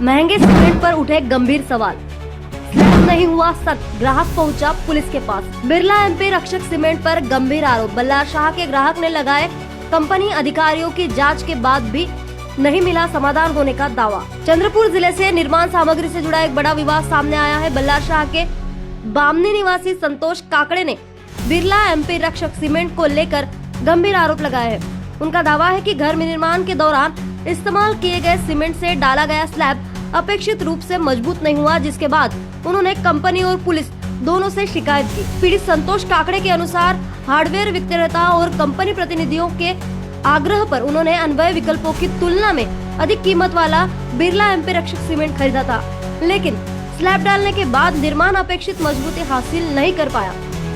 महंगे सीमेंट पर उठे गंभीर सवाल। स्लैब नहीं हुआ सच, ग्राहक पहुंचा पुलिस के पास। बिरला एमपी रक्षक सीमेंट पर गंभीर आरोप। बल्लार शाह के ग्राहक ने लगाए कंपनी अधिकारियों की जांच के बाद भी नहीं मिला समाधान होने का दावा। चंद्रपुर जिले से निर्माण सामग्री से जुड़ा एक बड़ा विवाद सामने आया है। बल्लार शाह के बामनी निवासी संतोष काकड़े ने बिरला एमपी रक्षक सीमेंट को लेकर गंभीर आरोप लगाए हैं। उनका दावा है कि घर में निर्माण के दौरान इस्तेमाल किए गए सीमेंट से डाला गया स्लैब अपेक्षित रूप से मजबूत नहीं हुआ, जिसके बाद उन्होंने कंपनी और पुलिस दोनों से शिकायत की। पीड़ित संतोष काकड़े के अनुसार हार्डवेयर विक्रेता और कंपनी प्रतिनिधियों के आग्रह पर उन्होंने अन्वय विकल्पों की तुलना में अधिक कीमत वाला बिरला एमपी रक्षक सीमेंट खरीदा था, लेकिन स्लैब डालने के बाद निर्माण अपेक्षित मजबूती हासिल नहीं कर पाया।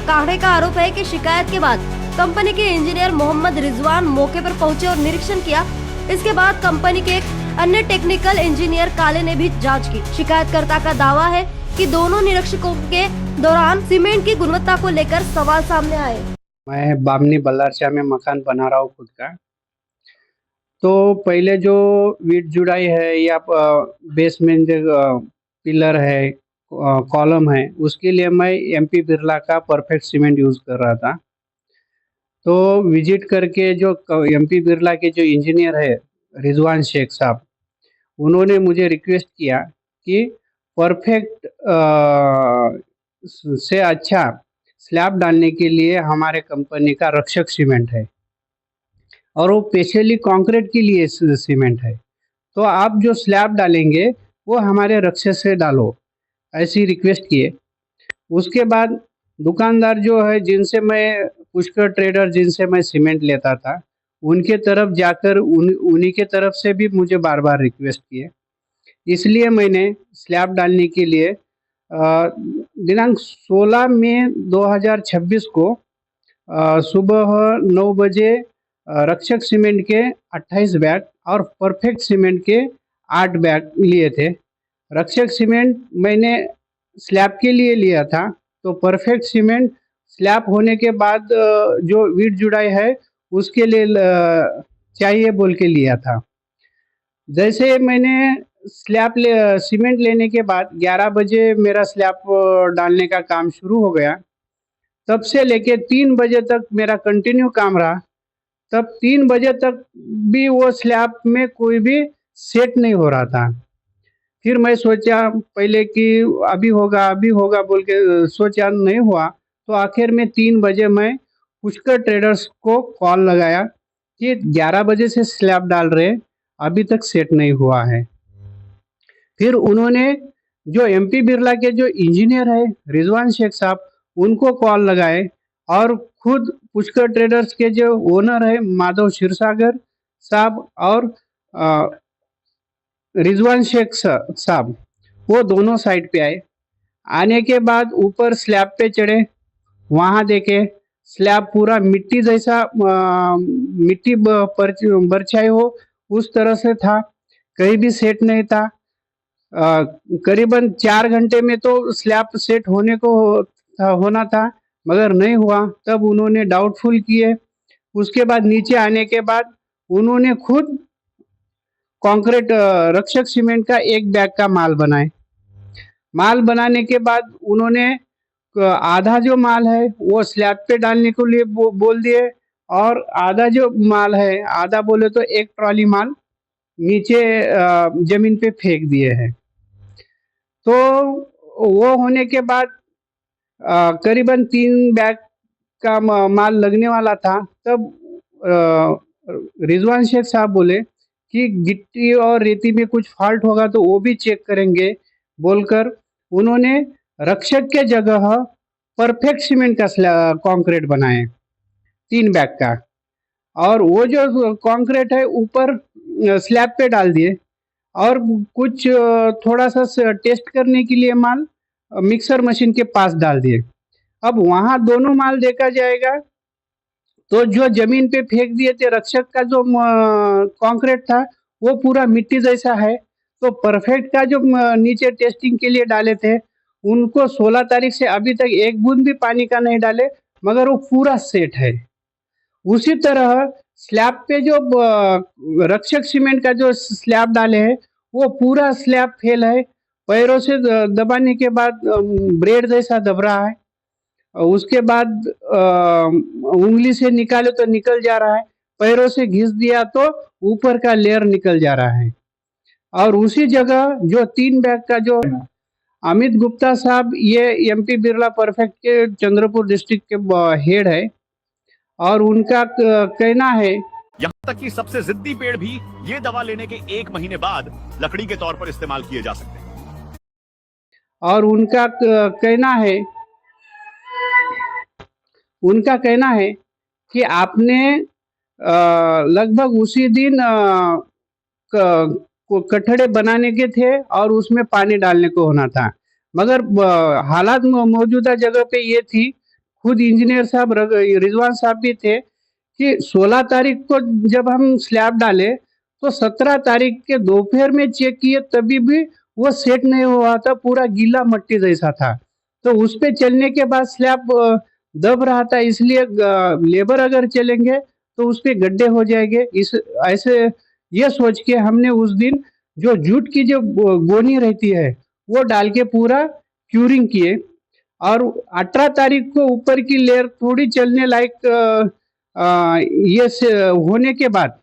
काकड़े का आरोप है कि शिकायत के बाद कंपनी के इंजीनियर मोहम्मद रिजवान मौके पर पहुंचे और निरीक्षण किया। इसके बाद कंपनी के एक अन्य टेक्निकल इंजीनियर काले ने भी जांच की। शिकायतकर्ता का दावा है कि दोनों निरीक्षकों के दौरान सीमेंट की गुणवत्ता को लेकर सवाल सामने आए। मैं बामनी बल्लार शाह में मकान बना रहा हूँ खुद का। तो पहले जो वीट जुड़ाई है या बेसमेंट पिलर है, कॉलम है, उसके लिए मैं एमपी बिरला का परफेक्ट सीमेंट यूज़ कर रहा था। तो विजिट करके जो एमपी बिरला के जो इंजीनियर है रिजवान शेख साहब, उन्होंने मुझे रिक्वेस्ट किया कि परफेक्ट से अच्छा स्लैब डालने के लिए हमारे कंपनी का रक्षक सीमेंट है और वो स्पेशली कंक्रीट के लिए सीमेंट है। तो आप जो स्लैब डालेंगे वो हमारे रक्षक से डालो, ऐसी रिक्वेस्ट किए। उसके बाद दुकानदार जो है जिनसे मैं पुष्कर ट्रेडर जिनसे मैं सीमेंट लेता था, उनके तरफ जाकर उन्हीं के तरफ से भी मुझे बार बार रिक्वेस्ट किए। इसलिए मैंने स्लैब डालने के लिए दिनांक 16 मई 2026 को सुबह 9 बजे रक्षक सीमेंट के 28 बैग और परफेक्ट सीमेंट के 8 बैग लिए थे। रक्षक सीमेंट मैंने स्लैब के लिए लिया था, तो परफेक्ट सीमेंट स्लैब होने के बाद जो वीट जुड़ाई है उसके लिए चाहिए बोल के लिया था। जैसे मैंने सीमेंट लेने के बाद 11 बजे मेरा स्लैब डालने का काम शुरू हो गया। तब से लेके 3 बजे तक मेरा कंटिन्यू काम रहा। तब 3 बजे तक भी वो स्लैब में कोई भी सेट नहीं हो रहा था। फिर मैं सोचा पहले कि अभी होगा बोल के सोचा, नहीं हुआ। तो आखिर में 3 बजे मैं पुष्कर ट्रेडर्स को कॉल लगाया कि 11 बजे से स्लैब डाल रहे, अभी तक सेट नहीं हुआ है। फिर उन्होंने जो एमपी बिरला के जो इंजीनियर है रिजवान शेख साहब, उनको कॉल लगाए और खुद पुष्कर ट्रेडर्स के जो ओनर है माधव क्षीरसागर साहब और रिजवान शेख साहब, वो दोनों साइड पे आए। आने के बाद ऊपर स्लैब पे चढ़े, वहाँ देखे स्लैब पूरा मिट्टी जैसा मिट्टी बरछाई हो उस तरह से था, कहीं भी सेट नहीं था। करीबन 4 घंटे में तो स्लैब सेट होने को होना था, मगर नहीं हुआ। तब उन्होंने डाउटफुल किए। उसके बाद नीचे आने के बाद उन्होंने खुद कंक्रीट रक्षक सीमेंट का 1 बैग का माल बनाए। माल बनाने के बाद उन्होंने आधा जो माल है वो स्लैब पे डालने के लिए बोल दिए, और आधा जो माल है, आधा बोले तो 1 ट्रॉली माल नीचे जमीन पे फेंक दिए हैं। तो वो होने के बाद करीबन 3 बैग का माल लगने वाला था। तब रिजवान शेख साहब बोले कि गिट्टी और रेती में कुछ फॉल्ट होगा तो वो भी चेक करेंगे बोलकर उन्होंने रक्षक के जगह परफेक्ट सीमेंट का कंक्रीट बनाए 3 बैग का, और वो जो कंक्रीट है ऊपर स्लैब पे डाल दिए, और कुछ थोड़ा सा टेस्ट करने के लिए माल मिक्सर मशीन के पास डाल दिए। अब वहाँ दोनों माल देखा जाएगा तो जो जमीन पे फेंक दिए थे रक्षक का जो कंक्रीट था वो पूरा मिट्टी जैसा है। तो परफेक्ट का जो नीचे टेस्टिंग के लिए डाले थे उनको 16 तारीख से अभी तक 1 बूंद भी पानी का नहीं डाले, मगर वो पूरा सेट है। उसी तरह स्लैब पे जो रक्षक सीमेंट का जो स्लैब डाले हैं वो पूरा स्लैब फेल है। पैरों से दबाने के बाद ब्रेड जैसा दब रहा है। उसके बाद उंगली से निकाले तो निकल जा रहा है, पैरों से घिस दिया तो ऊपर का लेयर निकल जा रहा है। और उसी जगह जो 3 बैग का जो अमित गुप्ता साहब, ये एमपी बिरला परफेक्ट के चंद्रपुर डिस्ट्रिक्ट के हेड है, और उनका कहना है, यहाँ तक कि सबसे जिद्दी पेड़ भी ये दवा लेने के 1 महीने बाद लकड़ी के तौर पर इस्तेमाल किए जा सकते हैं। और उनका कहना है कि आपने लगभग उसी दिन कठड़े बनाने के थे और उसमें पानी डालने को होना था, मगर हालात मौजूदा जगह पे ये थी, खुद इंजीनियर साहब रिजवान साहब भी थे, कि 16 तारीख को जब हम स्लैब डाले तो 17 तारीख के दोपहर में चेक किए तभी भी वो सेट नहीं हुआ था, पूरा गीला मट्टी जैसा था। तो उस पे चलने के बाद स्लैब दब रहा था, इसलिए लेबर अगर चलेंगे तो उस पे गड्ढे हो जाएंगे। ऐसे ये सोच के हमने उस दिन जो जूट की जो गोनी रहती है वो डाल के पूरा क्यूरिंग किए, और 18 तारीख को ऊपर की लेयर थोड़ी चलने लायक ये होने के बाद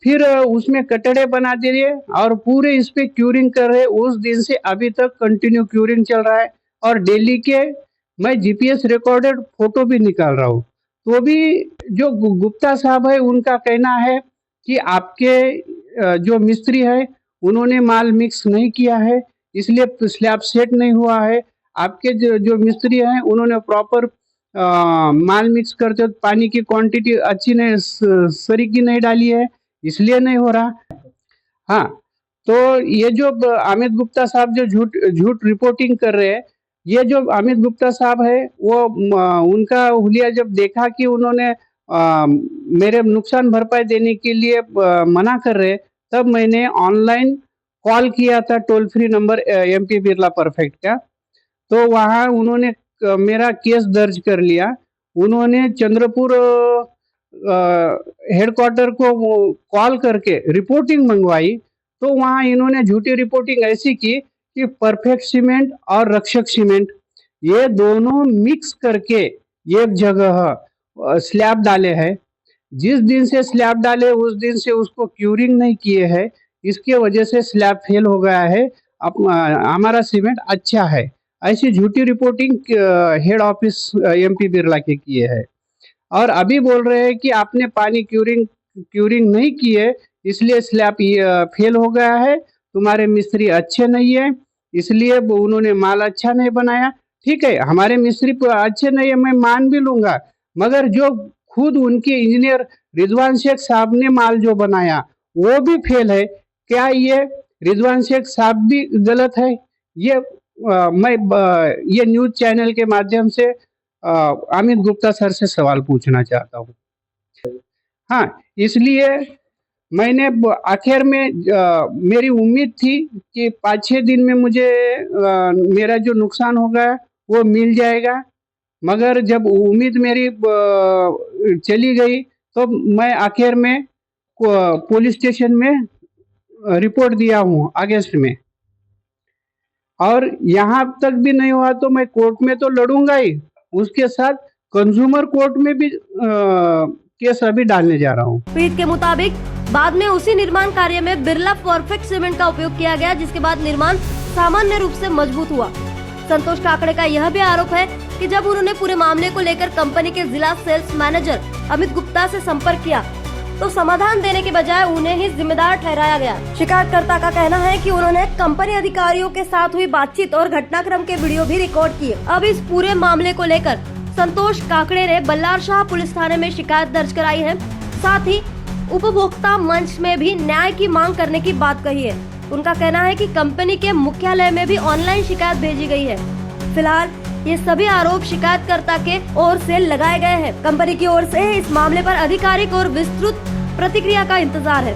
फिर उसमें कटड़े बना दिए और पूरे इस पे क्यूरिंग कर रहे। उस दिन से अभी तक कंटिन्यू क्यूरिंग चल रहा है, और डेली के मैं जीपीएस रिकॉर्डेड फोटो भी निकाल रहा हूँ। तो भी जो गुप्ता साहब है उनका कहना है कि आपके जो मिस्त्री है उन्होंने माल मिक्स नहीं किया है, इसलिए स्लैब सेट नहीं हुआ है। आपके जो मिस्त्री हैं उन्होंने प्रॉपर माल मिक्स करते हो, पानी की क्वांटिटी अच्छी नहीं, सरीकी नहीं डाली है, इसलिए नहीं हो रहा। हाँ, तो ये जो अमित गुप्ता साहब जो झूठ रिपोर्टिंग कर रहे हैं, ये जो अमित गुप्ता साहब है वो उनका हुलिया जब देखा कि उन्होंने मेरे नुकसान भरपाई देने के लिए मना कर रहे, तब मैंने ऑनलाइन कॉल किया था toll free number MP Birla perfect का। तो वहाँ उन्होंने मेरा केस दर्ज कर लिया। उन्होंने चंद्रपुर हेडक्वार्टर को कॉल करके रिपोर्टिंग मंगवाई, तो वहाँ इन्होंने झूठी रिपोर्टिंग ऐसी की कि परफेक्ट सीमेंट और रक्षक सीमेंट ये दोनों मिक्स करके एक जगह स्लैब डाले हैं। जिस दिन से स्लैब डाले उस दिन से उसको क्यूरिंग नहीं किए हैं, इसके वजह से स्लैब फेल हो गया है। हमारा सीमेंट अच्छा है, ऐसी झूठी reporting head office MP Birla के किए है। और अभी बोल रहे हैं कि आपने पानी क्यूरिंग नहीं की है, इसलिए स्लैब फेल हो गया है, तुम्हारे मिस्त्री अच्छे नहीं है, इसलिए उन्होंने माल अच्छा नहीं बनाया। ठीक है, हमारे मिस्त्री अच्छे नहीं है, मैं मान भी लूंगा, मगर जो खुद उनके इंजीनियर रिजवान शेख साहब ने माल जो बनाया वो भी फेल है। क्या ये रिजवान शेख साहब भी गलत है? ये मैं ये न्यूज चैनल के माध्यम से अमित गुप्ता सर से सवाल पूछना चाहता हूँ। हाँ, इसलिए मैंने आखिर में मेरी उम्मीद थी कि 5-6 दिन में मुझे मेरा जो नुकसान हो गया वो मिल जाएगा, मगर जब उम्मीद मेरी चली गई तो मैं आखिर में पुलिस स्टेशन में रिपोर्ट दिया हूँ अगस्त में, और यहाँ तक भी नहीं हुआ तो मैं कोर्ट में तो लड़ूंगा ही, उसके साथ कंज्यूमर कोर्ट में भी केस अभी डालने जा रहा हूँ। प्रीत के मुताबिक बाद में उसी निर्माण कार्य में बिरला परफेक्ट सीमेंट का उपयोग किया गया, जिसके बाद निर्माण सामान्य रूप से मजबूत हुआ। संतोष काकड़े का यह भी आरोप है कि जब उन्होंने पूरे मामले को लेकर कंपनी के जिला सेल्स मैनेजर अमित गुप्ता से संपर्क किया तो समाधान देने के बजाय उन्हें ही जिम्मेदार ठहराया गया। शिकायतकर्ता का कहना है कि उन्होंने कंपनी अधिकारियों के साथ हुई बातचीत और घटनाक्रम के वीडियो भी रिकॉर्ड किए। अब इस पूरे मामले को लेकर संतोष काकड़े ने बल्लारशाह पुलिस थाने में शिकायत दर्ज कराई है। साथ ही उपभोक्ता मंच में भी न्याय की मांग करने की बात कही है। उनका कहना है कि कंपनी के मुख्यालय में भी ऑनलाइन शिकायत भेजी गई है। फिलहाल ये सभी आरोप शिकायतकर्ता के ओर से लगाए गए हैं। कंपनी की ओर से इस मामले पर आधिकारिक और विस्तृत प्रतिक्रिया का इंतजार है।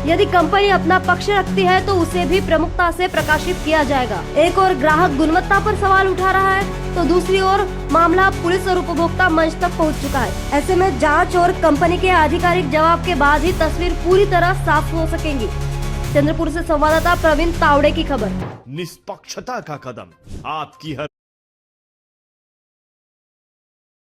यदि कंपनी अपना पक्ष रखती है तो उसे भी प्रमुखता से प्रकाशित किया जाएगा। एक और ग्राहक गुणवत्ता पर सवाल उठा रहा है तो दूसरी ओर मामला पुलिस और उपभोक्ता मंच तक पहुंच चुका है। ऐसे में जांच और कंपनी के आधिकारिक जवाब के बाद ही तस्वीर पूरी तरह साफ हो सकेंगी। चंद्रपुर से संवाददाता प्रवीण तावड़े की खबर। निष्पक्षता का कदम, आपकी हर